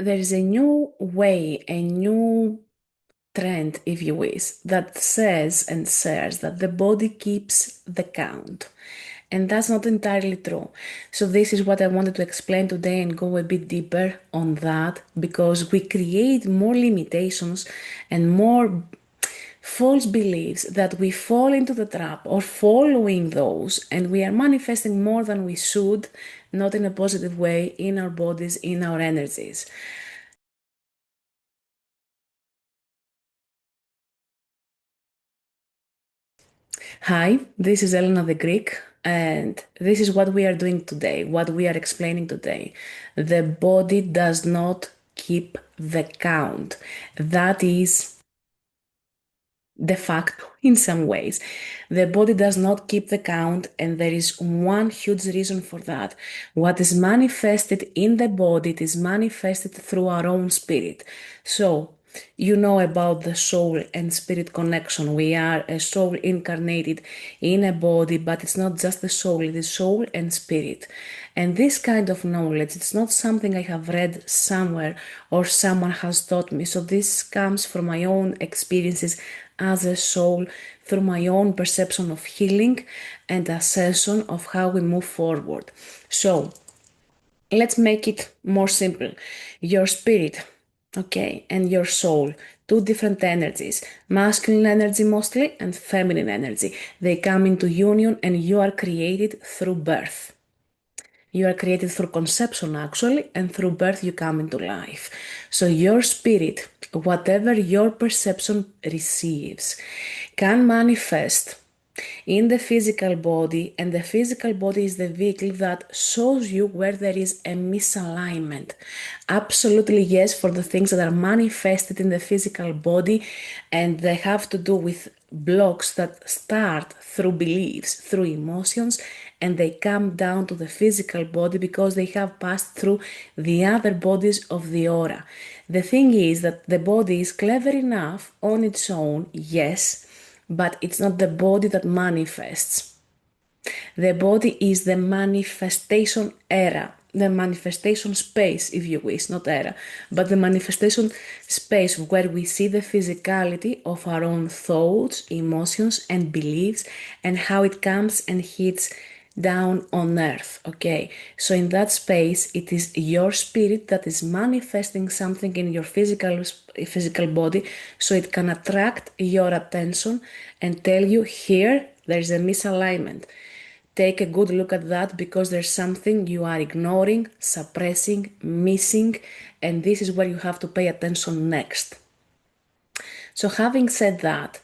there is a new way, a new trend, if you wish, that says and says that the body keeps the count. And that's not entirely true. So, this is what I wanted to explain today and go a bit deeper on that because we create more limitations and more false beliefs that we fall into the trap or following those, and we are manifesting more than we should, not in a positive way, in our bodies, in our energies. Hi, this is Elena the Greek, and this is what we are doing today, what we are explaining today. The body does not keep the count. That is de facto in some ways. The body does not keep the count, and there is one huge reason for that. What is manifested in the body, it is manifested through our own spirit. So, you know about the soul and spirit connection. We are a soul incarnated in a body, but it's not just the soul, it is soul and spirit. And this kind of knowledge, it's not something I have read somewhere or someone has taught me. So this comes from my own experiences as a soul, through my own perception of healing and assessment of how we move forward. So let's make it more simple. Your spirit, okay, and your soul, two different energies, masculine energy mostly and feminine energy. They come into union and you are created through birth. You are created through conception actually, and through birth you come into life. So your spirit, whatever your perception receives, can manifest in the physical body, and the physical body is the vehicle that shows you where there is a misalignment. Absolutely, yes, for the things that are manifested in the physical body, and they have to do with blocks that start through beliefs, through emotions, and they come down to the physical body because they have passed through the other bodies of the aura. The thing is that the body is clever enough on its own, yes, but it's not the body that manifests. The body is the manifestation era, the manifestation space, if you wish, not era, but the manifestation space where we see the physicality of our own thoughts, emotions, and beliefs, and how it comes and hits down on earth. Okay, so in that space it is your spirit that is manifesting something in your physical body, so it can attract your attention and tell you, here there is a misalignment. Take a good look at that because there's something you are ignoring, suppressing, missing, and this is where you have to pay attention next. So having said that,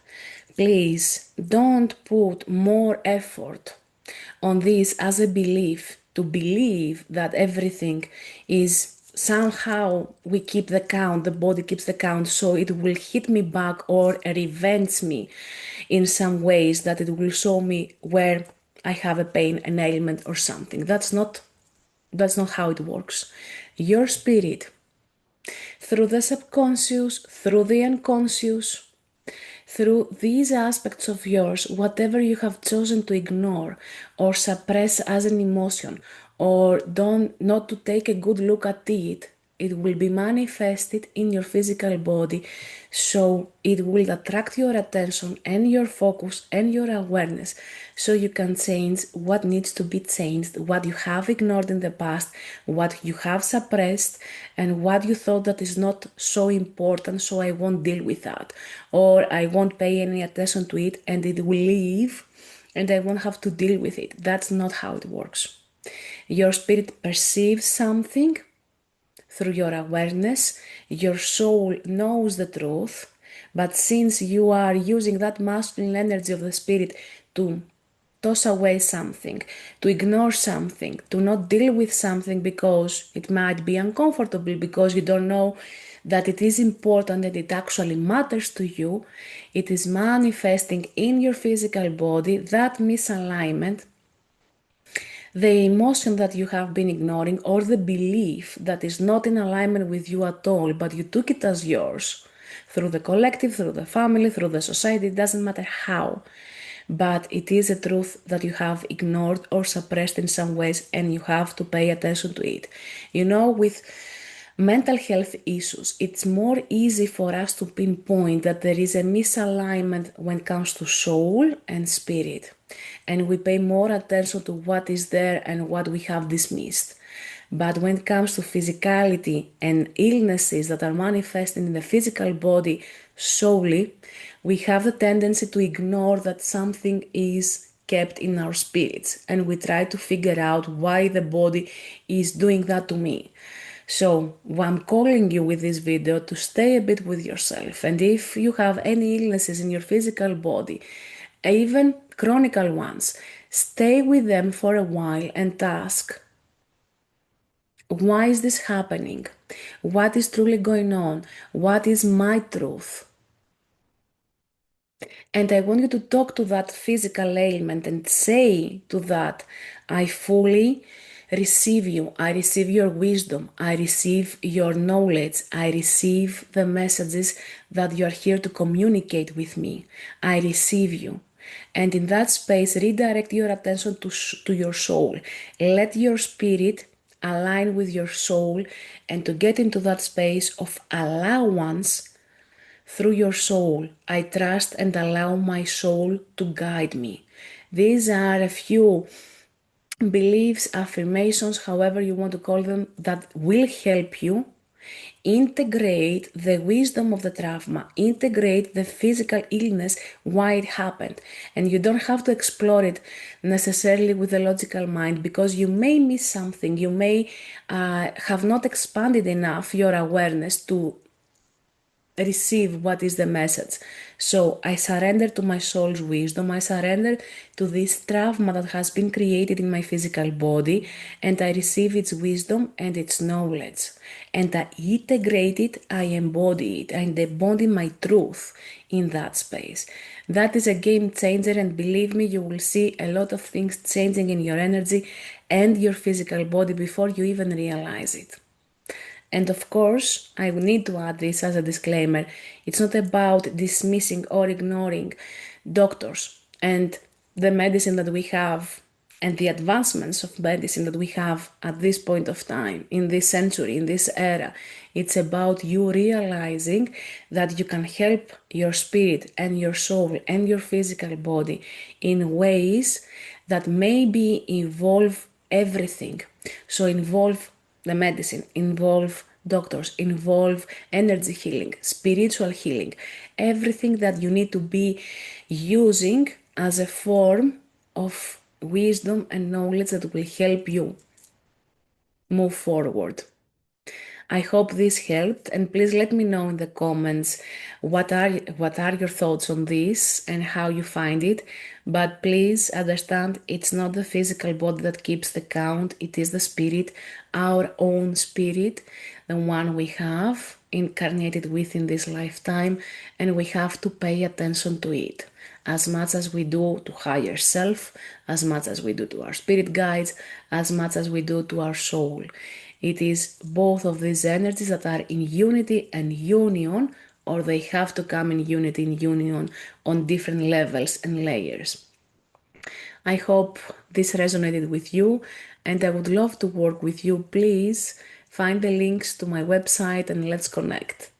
please don't put more effort on this as a belief, to believe that everything is somehow we keep the count, the body keeps the count, so it will hit me back or revenge me in some ways, that it will show me where I have a pain, an ailment or something. That's not how it works. Your spirit, through the subconscious, through the unconscious, through these aspects of yours, whatever you have chosen to ignore or suppress as an emotion, or don't not to take a good look at it, it will be manifested in your physical body. So it will attract your attention and your focus and your awareness, so you can change what needs to be changed, what you have ignored in the past, what you have suppressed, and what you thought that is not so important, so I won't deal with that, or I won't pay any attention to it and it will leave and I won't have to deal with it. That's not how it works. Your spirit perceives something through your awareness, your soul knows the truth, but since you are using that masculine energy of the spirit to toss away something, to ignore something, to not deal with something because it might be uncomfortable, because you don't know that it is important and it actually matters to you, it is manifesting in your physical body that misalignment, the emotion that you have been ignoring, or the belief that is not in alignment with you at all, but you took it as yours through the collective, through the family, through the society, it doesn't matter how. But it is a truth that you have ignored or suppressed in some ways, and you have to pay attention to it. You know, with mental health issues, it's more easy for us to pinpoint that there is a misalignment when it comes to soul and spirit. And we pay more attention to what is there and what we have dismissed. But when it comes to physicality and illnesses that are manifesting in the physical body solely, we have the tendency to ignore that something is kept in our spirits, and we try to figure out why the body is doing that to me. So I'm calling you with this video to stay a bit with yourself, and if you have any illnesses in your physical body, even chronic ones, stay with them for a while and ask, why is this happening? What is truly going on? What is my truth? And I want you to talk to that physical ailment and say to that, I fully receive you. I receive your wisdom. I receive your knowledge. I receive the messages that you are here to communicate with me. I receive you. And in that space, redirect your attention to your soul. Let your spirit align with your soul, and to get into that space of allowance through your soul. I trust and allow my soul to guide me. These are a few beliefs, affirmations, however you want to call them, that will help you integrate the wisdom of the trauma, integrate the physical illness, why it happened. And you don't have to explore it necessarily with the logical mind, because you may miss something. You may have not expanded enough your awareness to receive what is the message. So I surrender to my soul's wisdom. I surrender to this trauma that has been created in my physical body, and I receive its wisdom and its knowledge. And I integrate it, I embody it, I embody my truth in that space. That is a game changer, and believe me, you will see a lot of things changing in your energy and your physical body before you even realize it. And of course, I need to add this as a disclaimer, it's not about dismissing or ignoring doctors and the medicine that we have and the advancements of medicine that we have at this point of time, in this century, in this era. It's about you realizing that you can help your spirit and your soul and your physical body in ways that maybe involve everything. So involve the medicine, involve doctors, involve energy healing, spiritual healing, everything that you need to be using as a form of wisdom and knowledge that will help you move forward. I hope this helped, and please let me know in the comments what are your thoughts on this and how you find it. But please understand, it's not the physical body that keeps the count, it is the spirit, our own spirit, the one we have incarnated within this lifetime, and we have to pay attention to it as much as we do to higher self, as much as we do to our spirit guides, as much as we do to our soul. It is both of these energies that are in unity and union, or they have to come in unity and union on different levels and layers. I hope this resonated with you, and I would love to work with you. Please find the links to my website and let's connect.